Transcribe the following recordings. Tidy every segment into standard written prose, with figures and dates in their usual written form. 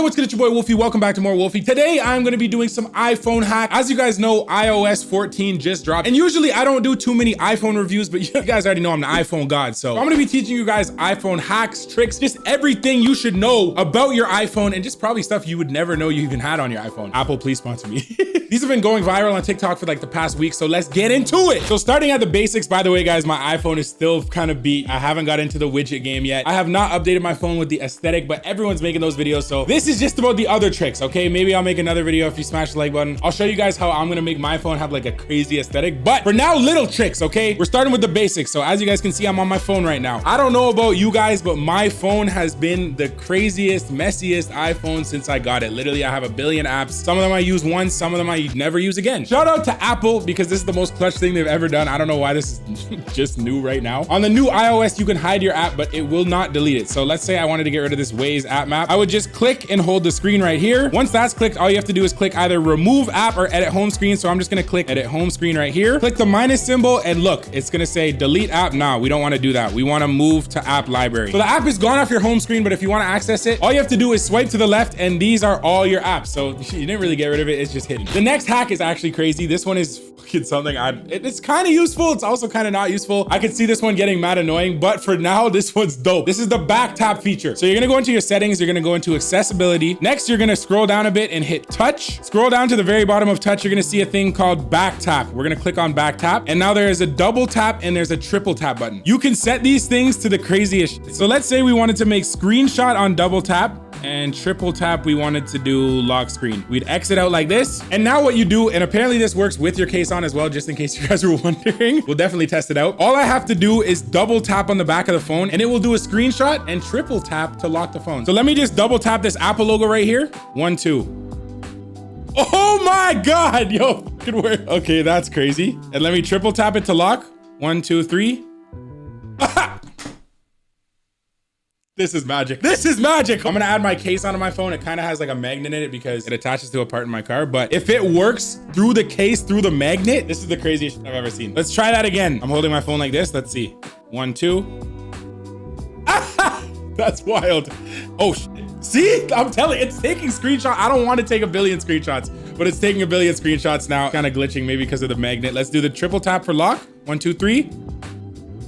Yo, what's good? It's your boy Wolfie. Welcome back to MoreWolfie. Today, I'm gonna be doing some iPhone hack. As you guys know, iOS 14 just dropped. And usually I don't do too many iPhone reviews, but you guys already know I'm the iPhone god. So I'm gonna be teaching you guys iPhone hacks, tricks, just everything you should know about your iPhone and just probably stuff you would never know you even had on your iPhone. Apple, please sponsor me. These have been going viral on TikTok for like the past week, so let's get into it. So starting at the basics, by the way, guys, my iPhone is still kind of beat. I haven't got into the widget game yet. I have not updated my phone with the aesthetic, but everyone's making those videos. So this is just about the other tricks, okay? Maybe I'll make another video if you smash the like button. I'll show you guys how I'm gonna make my phone have like a crazy aesthetic. But for now, little tricks, okay? We're starting with the basics. So as you guys can see, I'm on my phone right now. I don't know about you guys, but my phone has been the craziest, messiest iPhone since I got it. Literally, I have a billion apps. Some of them I use once, some of them I never use again. Shout out to Apple because this is the most clutch thing they've ever done. I don't know why this is just new right now. On the new iOS, you can hide your app, but it will not delete it. So let's say I wanted to get rid of this Waze app map. I would just click and hold the screen right here. Once that's clicked, all you have to do is click either remove app or edit home screen. So I'm just gonna click edit home screen right here. Click the minus symbol and look, it's gonna say delete app. Nah, we don't wanna do that. We wanna move to app library. So the app is gone off your home screen, but if you wanna access it, all you have to do is swipe to the left and these are all your apps. So you didn't really get rid of it, it's just hidden. The next hack is actually crazy. This one is fucking something it's kind of useful. It's also kind of not useful. I could see this one getting mad annoying, but for now, this one's dope. This is the back tap feature. So you're gonna go into your settings, you're gonna go into accessibility. Next, you're gonna scroll down a bit and hit touch. Scroll down to the very bottom of touch, you're gonna see a thing called back tap. We're gonna click on back tap. And now there is a double tap and there's a triple tap button. You can set these things to the craziest. So let's say we wanted to make screenshot on double tap and triple tap, we wanted to do lock screen. We'd exit out like this. And now what you do, and apparently this works with your case on as well, just in case you guys were wondering, we'll definitely test it out. All I have to do is double tap on the back of the phone and it will do a screenshot and triple tap to lock the phone. So let me just double tap this Apple logo right here. 1, 2. Oh my God, yo, it worked. Okay, that's crazy. And let me triple tap it to lock. 1, 2, 3. This is magic. This is magic. I'm gonna add my case onto my phone. It kind of has like a magnet in it because it attaches to a part in my car. But if it works through the case, through the magnet, this is the craziest shit I've ever seen. Let's try that again. I'm holding my phone like this. Let's see. 1, 2. That's wild. Oh, shit. See, I'm telling you, it's taking screenshots. I don't want to take a billion screenshots, but it's taking a billion screenshots now. Kind of glitching maybe because of the magnet. Let's do the triple tap for lock. 1, 2, 3.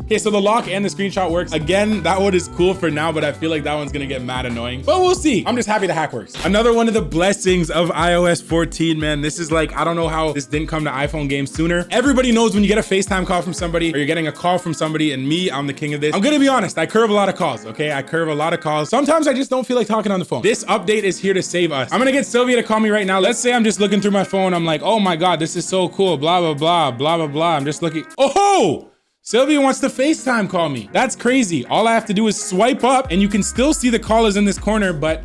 Okay, so the lock and the screenshot works. Again, that one is cool for now, but I feel like that one's gonna get mad annoying, but we'll see. I'm just happy the hack works. Another one of the blessings of iOS 14, man. This is like, I don't know how this didn't come to iPhone games sooner. Everybody knows when you get a FaceTime call from somebody or you're getting a call from somebody, and me, I'm the king of this. I'm gonna be honest, I curve a lot of calls, okay? I curve a lot of calls. Sometimes I just don't feel like talking on the phone. This update is here to save us. I'm gonna get Sylvia to call me right now. Let's say I'm just looking through my phone. I'm like, oh my God, this is so cool. Blah, blah, blah, blah, blah, blah. I'm just looking. Oh! Sylvia wants to FaceTime call me. That's crazy. All I have to do is swipe up and you can still see the call is in this corner, but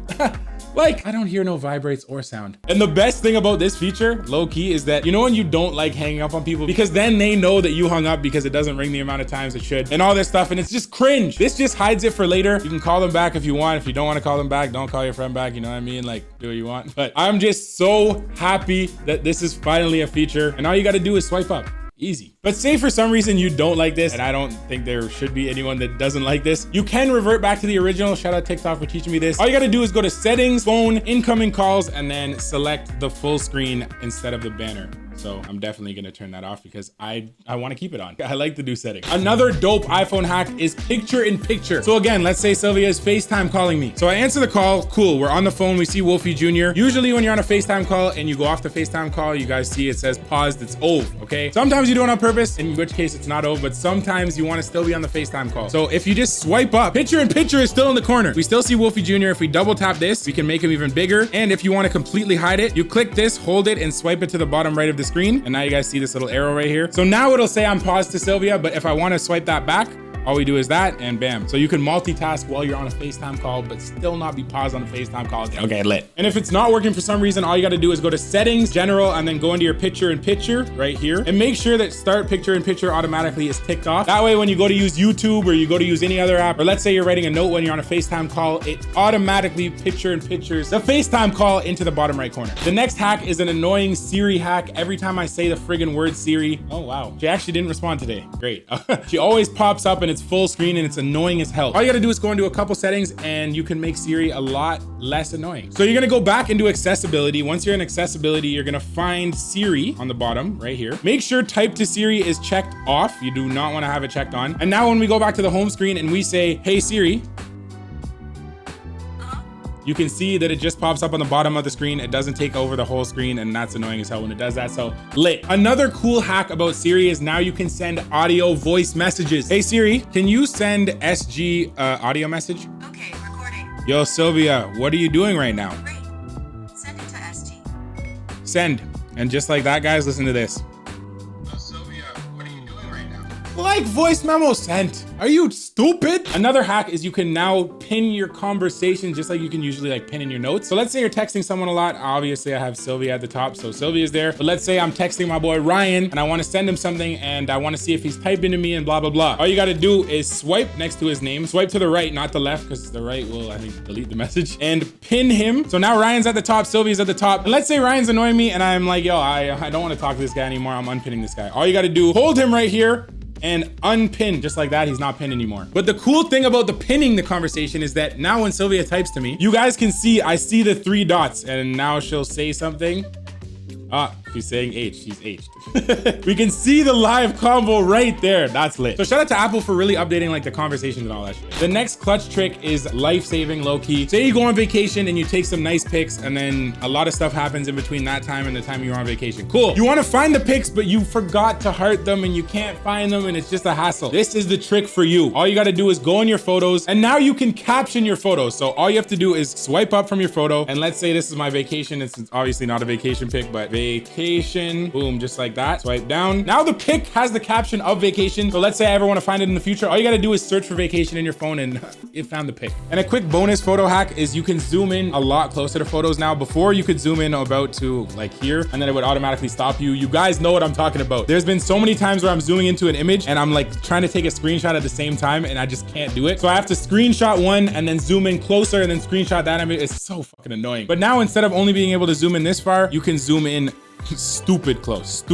like, I don't hear no vibrates or sound. And the best thing about this feature, low key, is that, you know when you don't like hanging up on people because then they know that you hung up because it doesn't ring the amount of times it should and all this stuff, and it's just cringe. This just hides it for later. You can call them back if you want. If you don't want to call them back, don't call your friend back, you know what I mean? Like, do what you want. But I'm just so happy that this is finally a feature and all you got to do is swipe up. Easy. But say for some reason you don't like this, and I don't think there should be anyone that doesn't like this, you can revert back to the original. Shout out TikTok for teaching me this. All you gotta do is go to settings, phone, incoming calls, and then select the full screen instead of the banner. So I'm definitely gonna turn that off because I wanna keep it on. I like the new setting. Another dope iPhone hack is picture in picture. So again, let's say Sylvia is FaceTime calling me. So I answer the call, cool, we're on the phone, we see Wolfie Jr. Usually when you're on a FaceTime call and you go off the FaceTime call, you guys see it says paused, it's over, okay? Sometimes you do it on purpose, in which case it's not over, but sometimes you wanna still be on the FaceTime call. So if you just swipe up, picture in picture is still in the corner. We still see Wolfie Jr. If we double tap this, we can make him even bigger. And if you wanna completely hide it, you click this, hold it, and swipe it to the bottom right of the screen. And now you guys see this little arrow right here. So now it'll say I'm paused to Sylvia, but if I want to swipe that back, all we do is that and bam. So you can multitask while you're on a FaceTime call, but still not be paused on a FaceTime call. Okay, lit. And if it's not working for some reason, all you gotta do is go to settings, general, and then go into your picture in picture right here and make sure that start picture in picture automatically is ticked off. That way, when you go to use YouTube or you go to use any other app, or let's say you're writing a note when you're on a FaceTime call, it automatically picture in pictures the FaceTime call into the bottom right corner. The next hack is an annoying Siri hack. Every time I say the friggin' word Siri, oh wow, she actually didn't respond today. Great. She always pops up and it's full screen and it's annoying as hell. All you gotta do is go into a couple settings and you can make Siri a lot less annoying. So you're gonna go back into accessibility. Once you're in accessibility, you're gonna find Siri on the bottom right here. Make sure type to Siri is checked off. You do not wanna have it checked on. And now when we go back to the home screen and we say, hey Siri, you can see that it just pops up on the bottom of the screen. It doesn't take over the whole screen, and that's annoying as hell when it does that, so lit. Another cool hack about Siri is now you can send audio voice messages. Hey Siri, can you send SG audio message? Okay, recording. Yo, Sylvia, what are you doing right now? Great. Send it to SG. Send. And just like that, guys, listen to this. Sylvia, what are you doing right now? Like voice memo sent. Are you stupid? Another hack is you can now pin your conversation just like you can usually like pin in your notes. So let's say you're texting someone a lot. Obviously I have Sylvia at the top, so Sylvia's there. But let's say I'm texting my boy Ryan and I want to send him something and I want to see if he's typing to me and blah, blah, blah. All you got to do is swipe next to his name, swipe to the right, not the left, because the right will, I think, delete the message, and pin him. So now Ryan's at the top, Sylvia's at the top. And let's say Ryan's annoying me and I'm like, yo, I don't want to talk to this guy anymore. I'm unpinning this guy. All you got to do, hold him right here and unpin, just like that. He's not pinned anymore. But the cool thing about the pinning the conversation is that now when Sylvia types to me, you guys can see, I see the 3 dots and now she'll say something. She's saying H, she's H'd. We can see the live convo right there. That's lit. So shout out to Apple for really updating like the conversations and all that shit. The next clutch trick is life-saving low-key. Say you go on vacation and you take some nice pics and then a lot of stuff happens in between that time and the time you're on vacation. Cool. You want to find the pics, but you forgot to heart them and you can't find them and it's just a hassle. This is the trick for you. All you got to do is go in your photos and now you can caption your photos. So all you have to do is swipe up from your photo and let's say this is my vacation. It's obviously not a vacation pic, but vacation, boom, just like that. Swipe down. Now the pic has the caption of vacation. So let's say I ever want to find it in the future. All you got to do is search for vacation in your phone and it found the pic. And a quick bonus photo hack is you can zoom in a lot closer to photos now. Before you could zoom in about to like here and then it would automatically stop you. You guys know what I'm talking about. There's been so many times where I'm zooming into an image and I'm like trying to take a screenshot at the same time and I just can't do it. So I have to screenshot one and then zoom in closer and then screenshot that image. It's so fucking annoying. But now instead of only being able to zoom in this far, you can zoom in stupid close.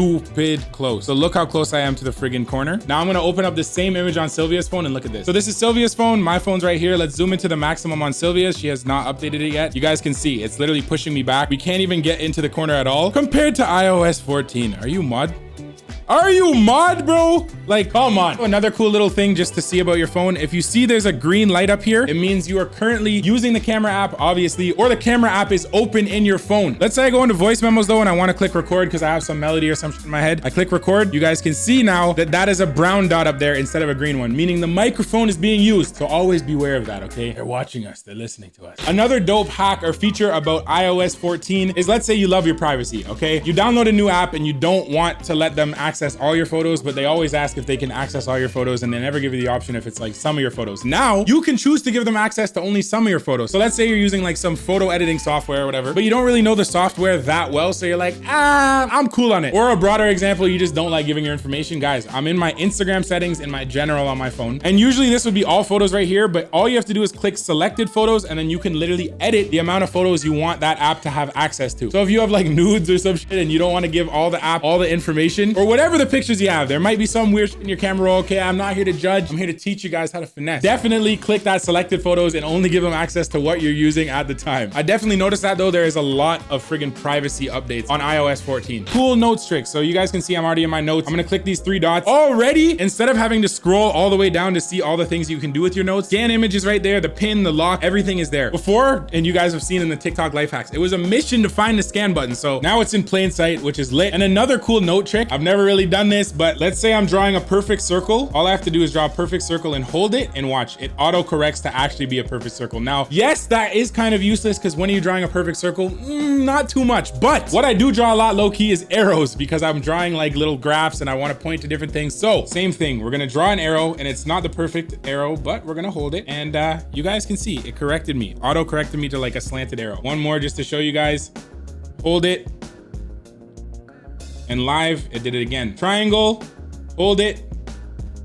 So look how close I am to the friggin' corner. Now I'm gonna open up the same image on Sylvia's phone and look at this. So this is Sylvia's phone. My phone's right here. Let's zoom into the maximum on Sylvia's. She has not updated it yet. You guys can see it's literally pushing me back. We can't even get into the corner at all compared to iOS 14. Are you mod? Are you mod, bro? Like, come on. Another cool little thing just to see about your phone. If you see there's a green light up here, it means you are currently using the camera app, obviously, or the camera app is open in your phone. Let's say I go into voice memos though, and I want to click record because I have some melody or some shit in my head. I click record. You guys can see now that that is a brown dot up there instead of a green one, meaning the microphone is being used. So always beware of that, okay? They're watching us. They're listening to us. Another dope hack or feature about iOS 14 is, let's say you love your privacy, okay? You download a new app and you don't want to let them access all your photos, but they always ask if they can access all your photos and they never give you the option if it's like some of your photos. Now you can choose to give them access to only some of your photos. So let's say you're using like some photo editing software or whatever, but you don't really know the software that well. So you're like, I'm cool on it. Or a broader example, you just don't like giving your information. Guys, I'm in my Instagram settings in my general on my phone. And usually this would be all photos right here, but all you have to do is click selected photos and then you can literally edit the amount of photos you want that app to have access to. So if you have like nudes or some shit and you don't want to give all the app all the information or whatever the pictures you have, there might be some weird shit in your camera roll. Okay, I'm not here to judge. I'm here to teach you guys how to finesse. Definitely click that selected photos and only give them access to what you're using at the time. I definitely noticed that though. There is a lot of friggin' privacy updates on iOS 14. Cool notes tricks. So you guys can see I'm already in my notes. I'm gonna click these 3 dots. Already, instead of having to scroll all the way down to see all the things you can do with your notes, scan images right there, the pin, the lock, everything is there. Before, and you guys have seen in the TikTok life hacks, it was a mission to find the scan button. So now it's in plain sight, which is lit. And another cool note trick, I've never really done this, but let's say I'm drawing a perfect circle. All I have to do is draw a perfect circle and hold it and watch. It auto corrects to actually be a perfect circle. Now, yes, that is kind of useless because when are you drawing a perfect circle? Not too much. But what I do draw a lot low key is arrows because I'm drawing like little graphs and I want to point to different things. So same thing, we're gonna draw an arrow and it's not the perfect arrow, but we're gonna hold it. And you guys can see it corrected me, auto corrected me to like a slanted arrow. One more just to show you guys. Hold it. And live, it did it again. Triangle, hold it,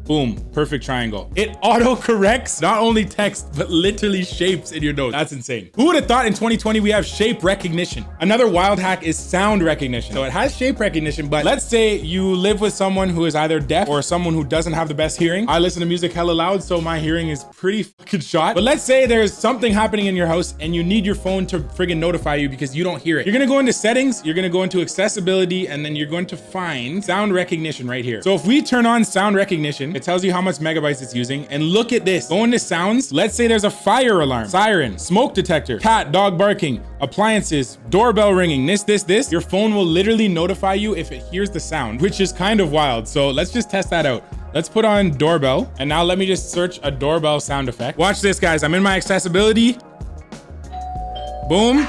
Boom, perfect triangle. It auto corrects not only text, but literally shapes in your notes. That's insane. Who would have thought in 2020 we have shape recognition? Another wild hack is sound recognition. So it has shape recognition, but let's say you live with someone who is either deaf or someone who doesn't have the best hearing. I listen to music hella loud, so my hearing is pretty fucking shot. But let's say there's something happening in your house and you need your phone to friggin' notify you because you don't hear it. You're gonna go into settings, you're gonna go into accessibility, and then you're going to find sound recognition right here. So if we turn on sound recognition, it tells you how much megabytes it's using. And look at this. Go into sounds. Let's say there's a fire alarm, siren, smoke detector, cat, dog barking, appliances, doorbell ringing, this. Your phone will literally notify you if it hears the sound, which is kind of wild. So let's just test that out. Let's put on doorbell. And now let me just search a doorbell sound effect. Watch this, guys. I'm in my accessibility. Boom.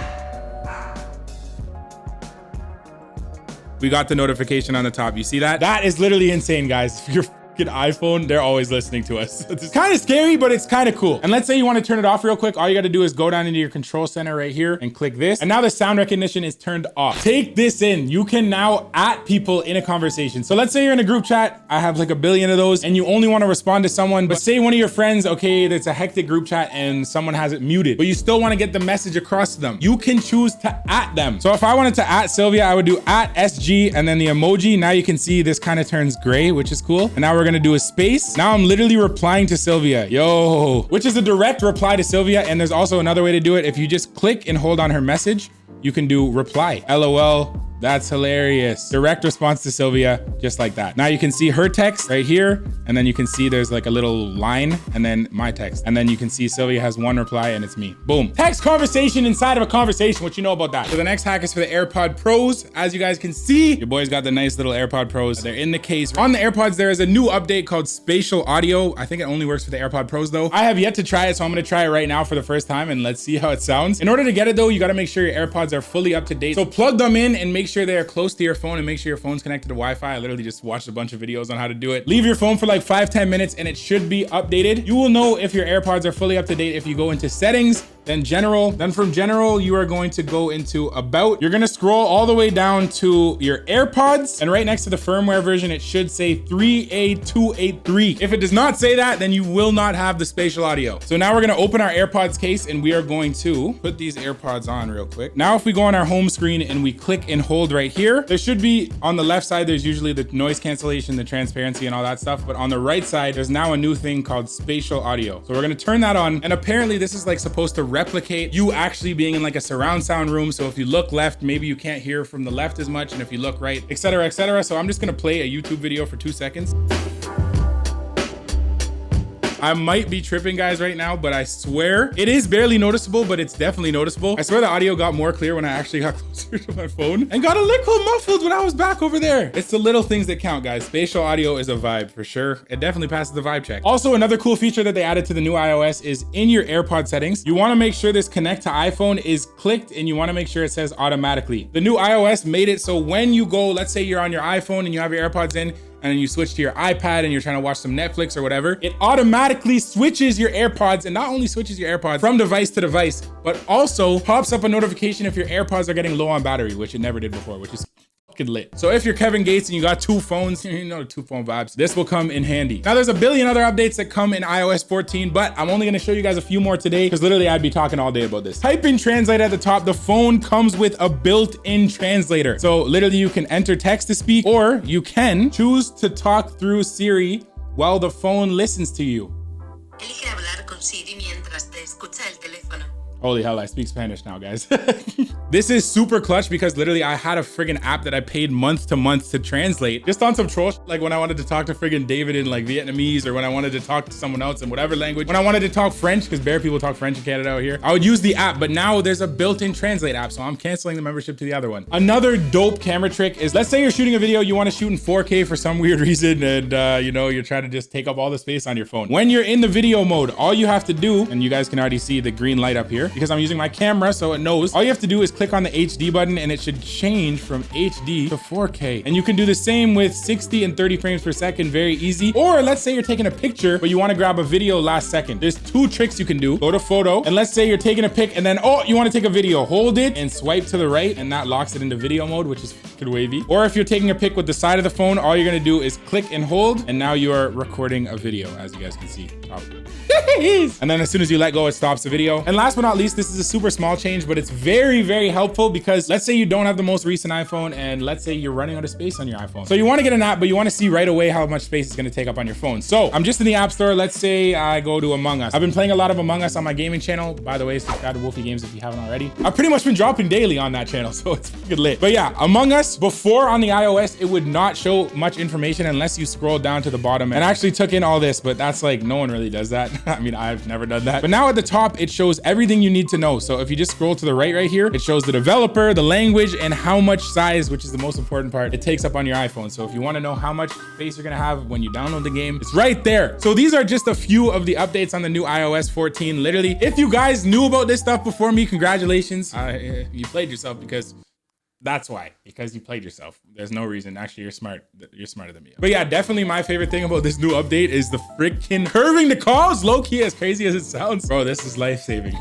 We got the notification on the top. You see that? That is literally insane, guys. If you're iPhone, they're always listening to us. It's kind of scary, but it's kind of cool. And let's say you want to turn it off real quick. All you got to do is go down into your control center right here and click this. And now the sound recognition is turned off. Take this in. You can now at people in a conversation. So let's say you're in a group chat. I have like a billion of those and you only want to respond to someone, but say one of your friends, okay, that's a hectic group chat and someone has it muted, but you still want to get the message across to them. You can choose to at them. So if I wanted to at Sylvia, I would do at SG and then the emoji. Now you can see this kind of turns gray, which is cool. And now we're gonna do a space. Now I'm literally replying to Sylvia, yo, which is a direct reply to Sylvia. And there's also another way to do it. If you just click and hold on her message, you can do reply. LOL. That's hilarious. Direct response to Sylvia, just like that. Now you can see her text right here, and then you can see there's like a little line, and then my text. And then you can see Sylvia has one reply, and it's me. Boom. Text conversation inside of a conversation. What you know about that? So the next hack is for the AirPod Pros. As you guys can see, your boys got the nice little AirPod Pros. They're in the case. On the AirPods, there is a new update called Spatial Audio. I think it only works for the AirPod Pros though. I have yet to try it, so I'm gonna try it right now for the first time, and let's see how it sounds. In order to get it though, you gotta make sure your AirPods are fully up to date. So plug them in and make sure they are close to your phone and make sure your phone's connected to Wi-Fi. I literally just watched a bunch of videos on how to do it. Leave your phone for like 5-10 minutes and it should be updated. You will know if your AirPods are fully up to date if you go into settings, then general. Then from general, you are going to go into about. You're gonna scroll all the way down to your AirPods, and right next to the firmware version, it should say 3A283. If it does not say that, then you will not have the spatial audio. So now we're gonna open our AirPods case and we are going to put these AirPods on real quick. Now, if we go on our home screen and we click and hold right here, there should be on the left side, there's usually the noise cancellation, the transparency and all that stuff. But on the right side, there's now a new thing called spatial audio. So we're gonna turn that on. And apparently this is like supposed to replicate you actually being in like a surround sound room. So if you look left, maybe you can't hear from the left as much. And if you look right, etc., etc. So I'm just gonna play a YouTube video for 2 seconds. I might be tripping, guys, right now, but I swear it is barely noticeable, but it's definitely noticeable. I swear the audio got more clear when I actually got closer to my phone and got a little muffled when I was back over there. It's the little things that count, guys. Spatial audio is a vibe for sure. It definitely passes the vibe check. Also, another cool feature that they added to the new iOS is in your AirPod settings, you want to make sure this connect to iPhone is clicked and you want to make sure it says automatically. The new iOS made it so when you go, let's say you're on your iPhone and you have your AirPods in, and then you switch to your iPad and you're trying to watch some Netflix or whatever, it automatically switches your AirPods, and not only switches your AirPods from device to device, but also pops up a notification if your AirPods are getting low on battery, which it never did before, which is fucking lit. So if you're Kevin Gates and you got 2 phones, you know, 2 phone vibes, this will come in handy. Now there's a billion other updates that come in iOS 14, but I'm only gonna show you guys a few more today because literally I'd be talking all day about this. Type in translate at the top. The phone comes with a built-in translator. So literally you can enter text to speak, or you can choose to talk through Siri while the phone listens to you. Elige hablar con Siri mientras te escucha el teléfono. Holy hell, I speak Spanish now, guys. This is super clutch because literally I had a friggin' app that I paid month to month to translate just on some troll shit, like when I wanted to talk to friggin' David in like Vietnamese, or when I wanted to talk to someone else in whatever language. When I wanted to talk French, because bare people talk French in Canada out here, I would use the app, but now there's a built-in translate app, so I'm canceling the membership to the other one. Another dope camera trick is, let's say you're shooting a video, you want to shoot in 4K for some weird reason, and you know, you're trying to just take up all the space on your phone. When you're in the video mode, all you have to do, and you guys can already see the green light up here, here because I'm using my camera, so it knows. All you have to do is click on the HD button and it should change from HD to 4K. And you can do the same with 60 and 30 frames per second, very easy. Or let's say you're taking a picture, but you want to grab a video last second. There's 2 tricks you can do. Go to photo, and let's say you're taking a pic and then, oh, you want to take a video. Hold it and swipe to the right, and that locks it into video mode, which is fucking wavy. Or if you're taking a pic with the side of the phone, all you're gonna do is click and hold, and now you are recording a video, as you guys can see. And then as soon as you let go, it stops the video. And last but not least, this is a super small change, but it's very, very helpful because let's say you don't have the most recent iPhone, and let's say you're running out of space on your iPhone. So you want to get an app, but you want to see right away how much space it's going to take up on your phone. So I'm just in the App Store. Let's say I go to Among Us. I've been playing a lot of Among Us on my gaming channel. By the way, subscribe to Wolfie Games if you haven't already. I've pretty much been dropping daily on that channel, so it's fucking lit. But yeah, Among Us, before on the iOS, it would not show much information unless you scroll down to the bottom. And I actually took in all this, but that's like, no one really does that. I mean, I've never done that. But now at the top, it shows everything you need to know. So if you just scroll to the right here, it shows the developer, the language, and how much size, which is the most important part, it takes up on your iPhone. So if you want to know how much space you're gonna have when you download the game, it's right there. So these are just a few of the updates on the new iOS 14. Literally, if you guys knew about this stuff before me, congratulations. You played yourself because that's why, because you played yourself. There's no reason. Actually, you're smart. You're smarter than me. But yeah, definitely my favorite thing about this new update is the freaking curving the calls. Low key, as crazy as it sounds. Bro, this is life-saving.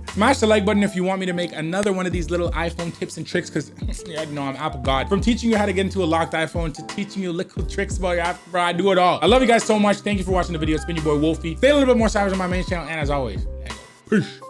Smash the like button if you want me to make another one of these little iPhone tips and tricks, because you know I'm Apple God. From teaching you how to get into a locked iPhone to teaching you little tricks about your app, bro, I do it all. I love you guys so much. Thank you for watching the video. It's been your boy Wolfie. Stay a little bit more savage on my main channel, and as always, peace.